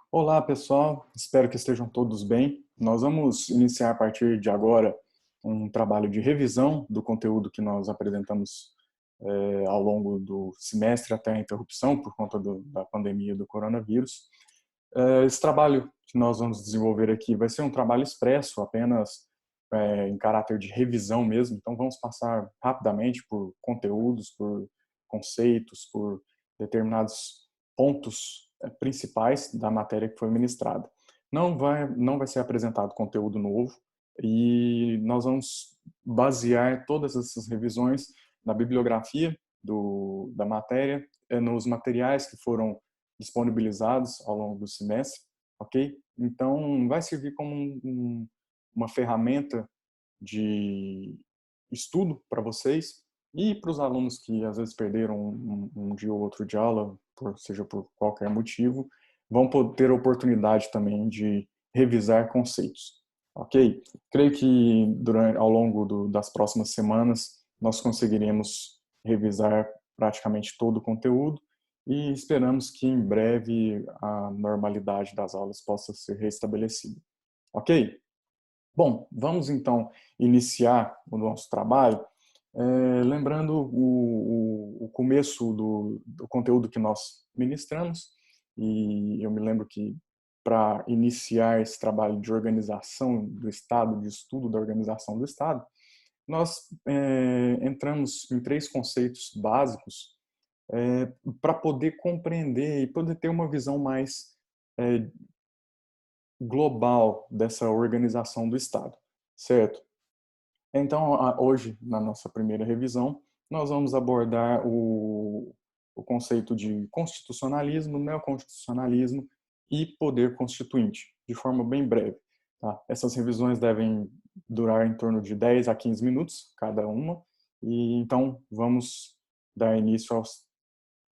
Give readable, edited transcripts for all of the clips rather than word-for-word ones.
Olá, pessoal. Espero que estejam todos bem. Nós vamos iniciar a partir de agora um trabalho de revisão do conteúdo que nós apresentamos ao longo do semestre até a interrupção por conta da pandemia do coronavírus. Esse trabalho que nós vamos desenvolver aqui vai ser um trabalho expresso, apenas em caráter de revisão mesmo. Então, vamos passar rapidamente por conteúdos, por conceitos, por determinados pontos principais da matéria que foi ministrada. Não vai ser apresentado conteúdo novo e nós vamos basear todas essas revisões na bibliografia da matéria, nos materiais que foram disponibilizados ao longo do semestre, ok? Então, vai servir como uma ferramenta de estudo para vocês e para os alunos que às vezes perderam um dia ou outro de aula, seja por qualquer motivo, vão ter a oportunidade também de revisar conceitos, ok? Creio que ao longo das próximas semanas nós conseguiremos revisar praticamente todo o conteúdo e esperamos que em breve a normalidade das aulas possa ser restabelecida. Ok? Bom, vamos então iniciar o nosso trabalho, lembrando o começo do conteúdo que nós ministramos, e eu me lembro que para iniciar esse trabalho de organização do Estado, de estudo da organização do Estado, nós entramos em três conceitos básicos para poder compreender e poder ter uma visão mais é, global dessa organização do Estado, certo? Então, hoje, na nossa primeira revisão, nós vamos abordar o conceito de constitucionalismo, neoconstitucionalismo e poder constituinte, de forma bem breve. Tá? Essas revisões devem durar em torno de 10 a 15 minutos, cada uma, e então vamos dar início aos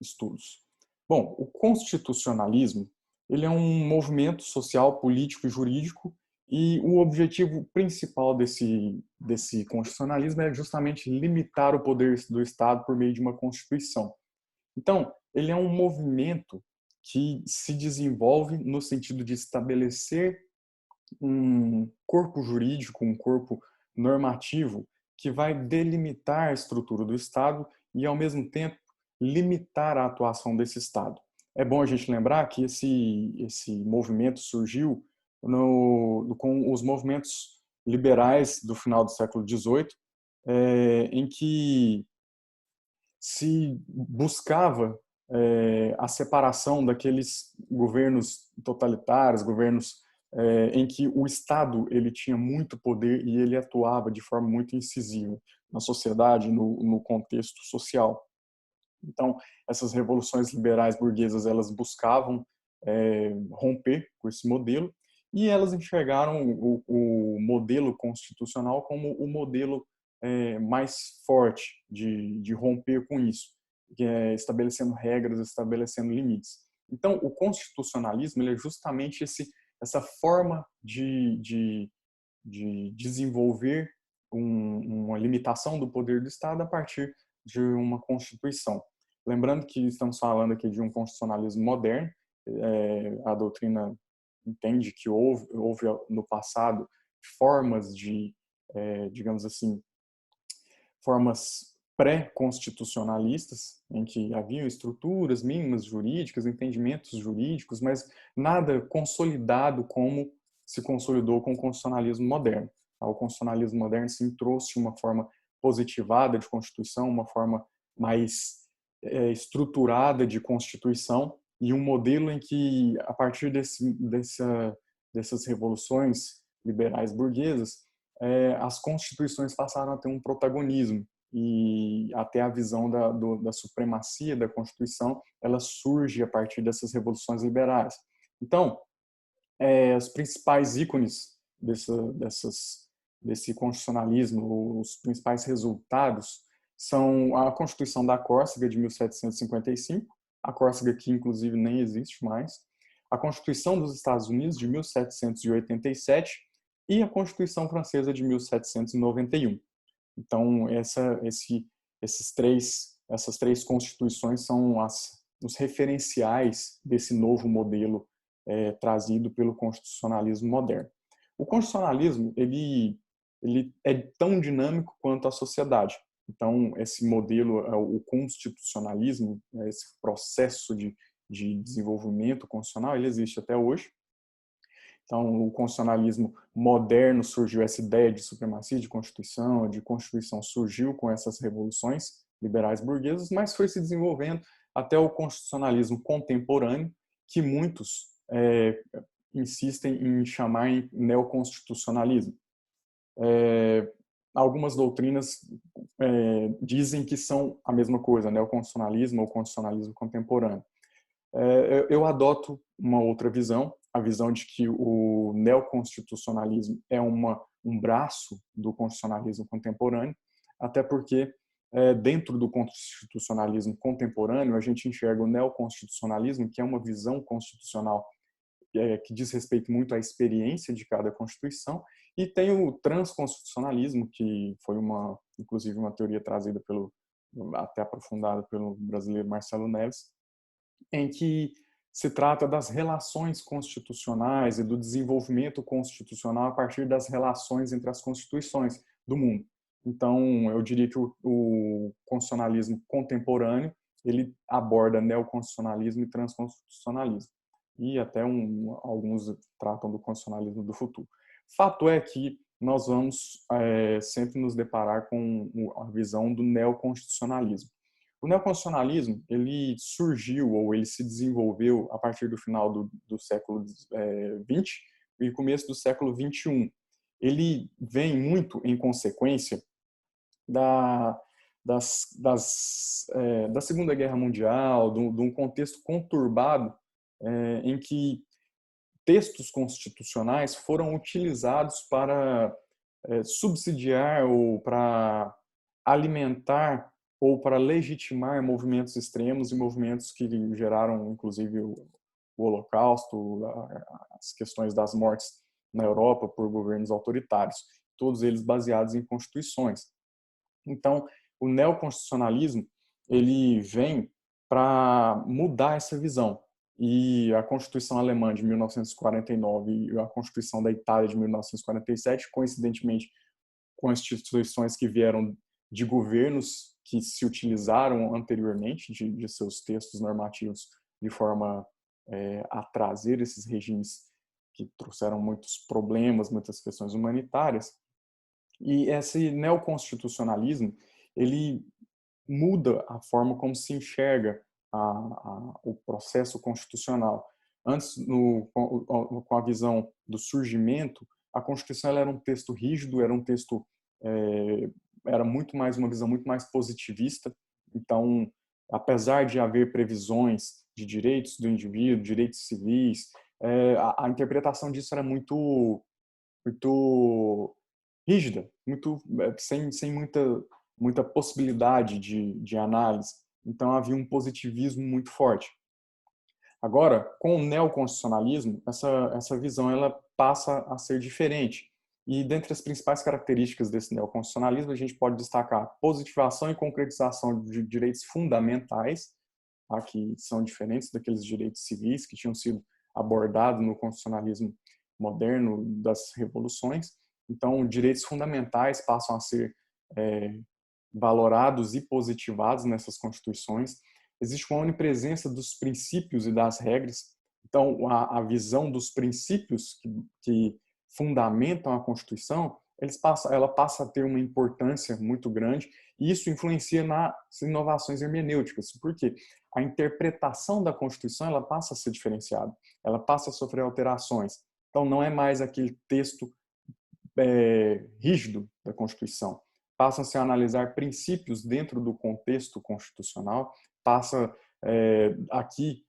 estudos. Bom, o constitucionalismo, ele é um movimento social, político e jurídico, e o objetivo principal desse constitucionalismo é justamente limitar o poder do Estado por meio de uma Constituição. Então, ele é um movimento que se desenvolve no sentido de estabelecer um corpo jurídico, um corpo normativo que vai delimitar a estrutura do Estado e, ao mesmo tempo, limitar a atuação desse Estado. É bom a gente lembrar que esse movimento surgiu com os movimentos liberais do final do século XVIII, em que se buscava a separação daqueles governos totalitários, governos em que o Estado ele tinha muito poder e ele atuava de forma muito incisiva na sociedade, no contexto social. Então, essas revoluções liberais burguesas elas buscavam romper com esse modelo e elas enxergaram o modelo constitucional como o modelo mais forte de romper com isso, estabelecendo regras, estabelecendo limites. Então, o constitucionalismo ele é justamente essa forma de desenvolver uma limitação do poder do Estado a partir de uma Constituição. Lembrando que estamos falando aqui de um constitucionalismo moderno, a doutrina entende que houve no passado formas digamos assim, formas pré-constitucionalistas, em que haviam estruturas mínimas jurídicas, entendimentos jurídicos, mas nada consolidado como se consolidou com o constitucionalismo moderno. O constitucionalismo moderno sim trouxe uma forma positivada de Constituição, uma forma mais estruturada de Constituição e um modelo em que, a partir dessas revoluções liberais burguesas, as constituições passaram a ter um protagonismo e até a visão da supremacia da Constituição ela surge a partir dessas revoluções liberais. Então, os principais ícones desse constitucionalismo, os principais resultados são a Constituição da Córcega de 1755, a Córcega que inclusive nem existe mais, a Constituição dos Estados Unidos de 1787 e a Constituição Francesa de 1791. Então, essas três constituições são os referenciais desse novo modelo trazido pelo constitucionalismo moderno. O constitucionalismo ele é tão dinâmico quanto a sociedade. Então, esse modelo, o constitucionalismo, esse processo de desenvolvimento constitucional, ele existe até hoje. Então, o constitucionalismo moderno surgiu, essa ideia de supremacia de Constituição surgiu com essas revoluções liberais burguesas, mas foi se desenvolvendo até o constitucionalismo contemporâneo, que muitos insistem em chamar em neoconstitucionalismo. Algumas doutrinas dizem que são a mesma coisa, neoconstitucionalismo ou constitucionalismo contemporâneo. Eu adoto uma outra visão, a visão de que o neoconstitucionalismo é um braço do constitucionalismo contemporâneo, até porque dentro do constitucionalismo contemporâneo a gente enxerga o neoconstitucionalismo, que é uma visão constitucional que diz respeito muito à experiência de cada Constituição, e tem o transconstitucionalismo, que foi inclusive uma teoria trazida até aprofundada pelo brasileiro Marcelo Neves, em que se trata das relações constitucionais e do desenvolvimento constitucional a partir das relações entre as constituições do mundo. Então, eu diria que o constitucionalismo contemporâneo, ele aborda neoconstitucionalismo e transconstitucionalismo. E até alguns tratam do constitucionalismo do futuro. Fato é que nós vamos sempre nos deparar com a visão do neoconstitucionalismo. O neoconstitucionalismo, ele surgiu ou ele se desenvolveu a partir do final do século XX e começo do século XXI. Ele vem muito em consequência da Segunda Guerra Mundial, de um contexto conturbado em que textos constitucionais foram utilizados para subsidiar ou para alimentar ou para legitimar movimentos extremos e movimentos que geraram, inclusive, o Holocausto, as questões das mortes na Europa por governos autoritários, todos eles baseados em constituições. Então, o neoconstitucionalismo, ele vem para mudar essa visão. E a Constituição Alemã de 1949 e a Constituição da Itália de 1947, coincidentemente, constituições que vieram de governos que se utilizaram anteriormente de seus textos normativos de forma a trazer esses regimes que trouxeram muitos problemas, muitas questões humanitárias. E esse neoconstitucionalismo, ele muda a forma como se enxerga o processo constitucional. Antes, com a visão do surgimento, a Constituição ela era um texto rígido, era um texto era muito mais uma visão muito mais positivista. Então, apesar de haver previsões de direitos do indivíduo, direitos civis, a interpretação disso era muito rígida, sem muita possibilidade de análise. Então havia um positivismo muito forte. Agora, com o neoconstitucionalismo, essa visão ela passa a ser diferente. E dentre as principais características desse neoconstitucionalismo, a gente pode destacar positivação e concretização de direitos fundamentais, tá, que são diferentes daqueles direitos civis que tinham sido abordados no constitucionalismo moderno das revoluções. Então, direitos fundamentais passam a ser valorados e positivados nessas constituições. Existe uma onipresença dos princípios e das regras. Então, a visão dos princípios que fundamentam a Constituição, ela passa a ter uma importância muito grande e isso influencia nas inovações hermenêuticas. Por quê? A interpretação da Constituição ela passa a ser diferenciada, ela passa a sofrer alterações. Então, não é mais aquele texto rígido da Constituição. Passam-se a analisar princípios dentro do contexto constitucional, passa aqui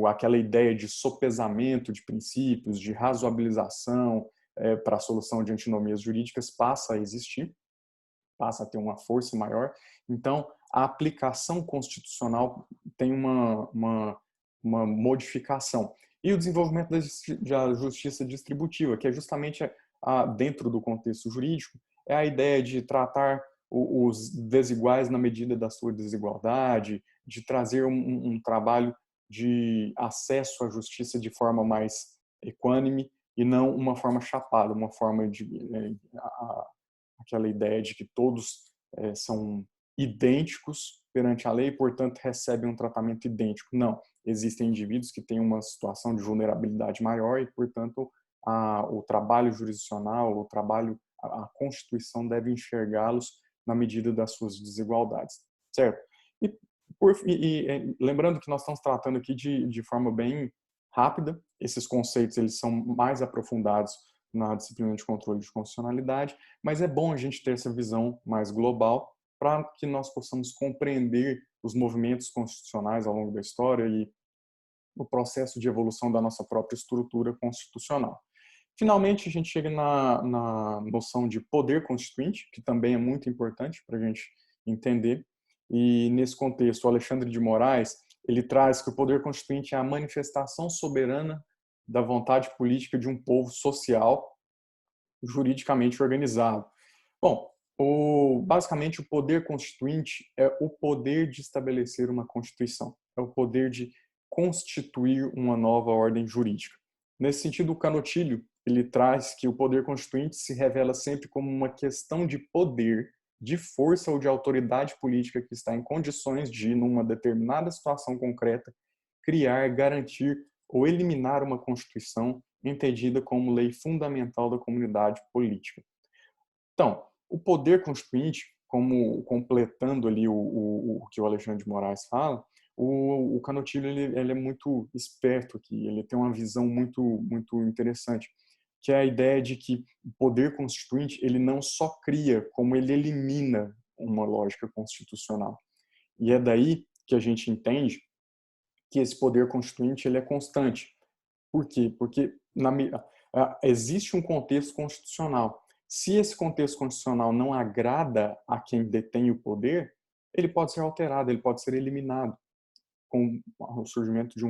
aquela ideia de sopesamento de princípios, de razoabilização para a solução de antinomias jurídicas passa a existir, passa a ter uma força maior. Então, a aplicação constitucional tem uma modificação. E o desenvolvimento da justiça distributiva, que é justamente dentro do contexto jurídico, é a ideia de tratar os desiguais na medida da sua desigualdade, de trazer um trabalho de acesso à justiça de forma mais equânime e não uma forma chapada, uma forma de aquela ideia de que todos são idênticos perante a lei e, portanto, recebem um tratamento idêntico. Não, existem indivíduos que têm uma situação de vulnerabilidade maior e, portanto, o trabalho jurisdicional, a Constituição deve enxergá-los na medida das suas desigualdades, certo? E, lembrando que nós estamos tratando aqui de forma bem rápida, esses conceitos eles são mais aprofundados na disciplina de controle de constitucionalidade, mas é bom a gente ter essa visão mais global para que nós possamos compreender os movimentos constitucionais ao longo da história e o processo de evolução da nossa própria estrutura constitucional. Finalmente, a gente chega na noção de poder constituinte, que também é muito importante para a gente entender. E, nesse contexto, o Alexandre de Moraes ele traz que o poder constituinte é a manifestação soberana da vontade política de um povo social juridicamente organizado. Bom, basicamente o poder constituinte é o poder de estabelecer uma constituição, é o poder de constituir uma nova ordem jurídica. Nesse sentido, o Canotilho ele traz que o poder constituinte se revela sempre como uma questão de poder, de força ou de autoridade política que está em condições de, numa determinada situação concreta, criar, garantir ou eliminar uma Constituição entendida como lei fundamental da comunidade política. Então, o poder constituinte, como completando ali o que o Alexandre de Moraes fala, o Canotilho ele é muito esperto aqui, ele tem uma visão muito interessante, que é a ideia de que o poder constituinte ele não só cria, como ele elimina uma lógica constitucional. E é daí que a gente entende que esse poder constituinte ele é constante. Por quê? Porque existe um contexto constitucional. Se esse contexto constitucional não agrada a quem detém o poder, ele pode ser alterado, ele pode ser eliminado com o surgimento de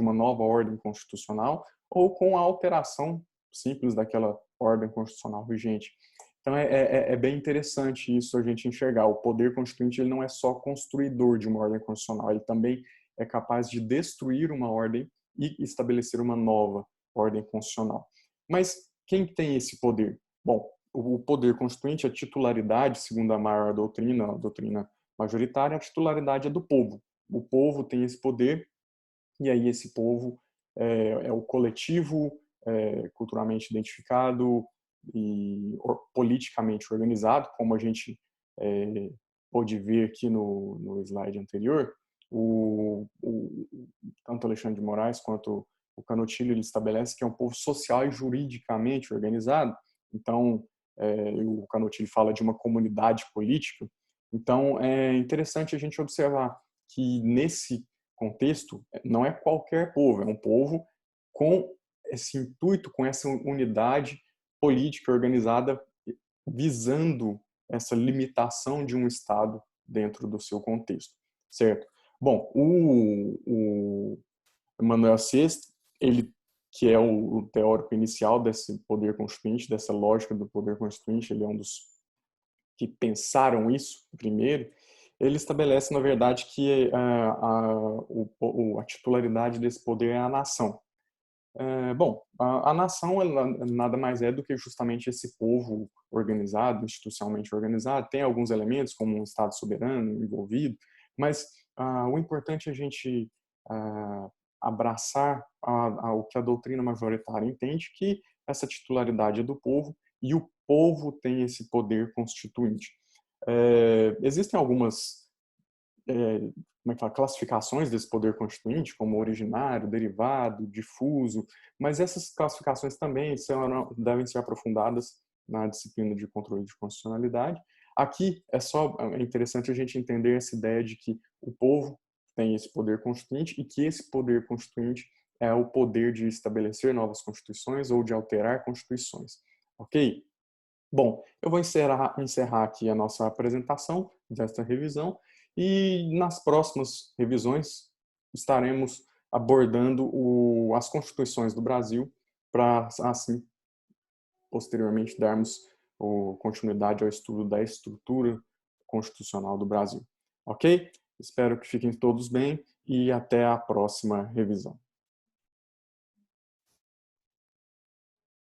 uma nova ordem constitucional ou com a alteração simples daquela ordem constitucional vigente. Então é bem interessante isso a gente enxergar. O poder constituinte ele não é só construidor de uma ordem constitucional, ele também é capaz de destruir uma ordem e estabelecer uma nova ordem constitucional. Mas quem tem esse poder? Bom, o poder constituinte, a titularidade, segundo a maior doutrina, a doutrina majoritária, a titularidade é do povo. O povo tem esse poder e aí esse povo é o coletivo culturalmente identificado e politicamente organizado, como a gente pôde ver aqui no slide anterior. Tanto Alexandre de Moraes quanto o Canotilho ele estabelece que é um povo social e juridicamente organizado. Então, o Canotilho fala de uma comunidade política. Então, é interessante a gente observar que nesse contexto não é qualquer povo, é um povo com esse intuito, com essa unidade política organizada visando essa limitação de um Estado dentro do seu contexto, certo? Bom, o Emanuel Sexto, ele que é o teórico inicial desse poder constituinte, dessa lógica do poder constituinte, ele é um dos que pensaram isso primeiro, ele estabelece, na verdade, que a titularidade desse poder é a nação. Bom, a nação ela nada mais é do que justamente esse povo organizado, institucionalmente organizado. Tem alguns elementos, como um Estado soberano envolvido, mas o importante é a gente abraçar o que a doutrina majoritária entende, que essa titularidade é do povo e o povo tem esse poder constituinte. Existem algumas como é que fala, classificações desse poder constituinte, como originário, derivado, difuso, mas essas classificações também devem ser aprofundadas na disciplina de controle de constitucionalidade. Aqui é interessante a gente entender essa ideia de que o povo tem esse poder constituinte e que esse poder constituinte é o poder de estabelecer novas constituições ou de alterar constituições. Ok? Bom, eu vou encerrar aqui a nossa apresentação desta revisão e nas próximas revisões estaremos abordando as constituições do Brasil para, assim, posteriormente darmos continuidade ao estudo da estrutura constitucional do Brasil. Ok? Espero que fiquem todos bem e até a próxima revisão.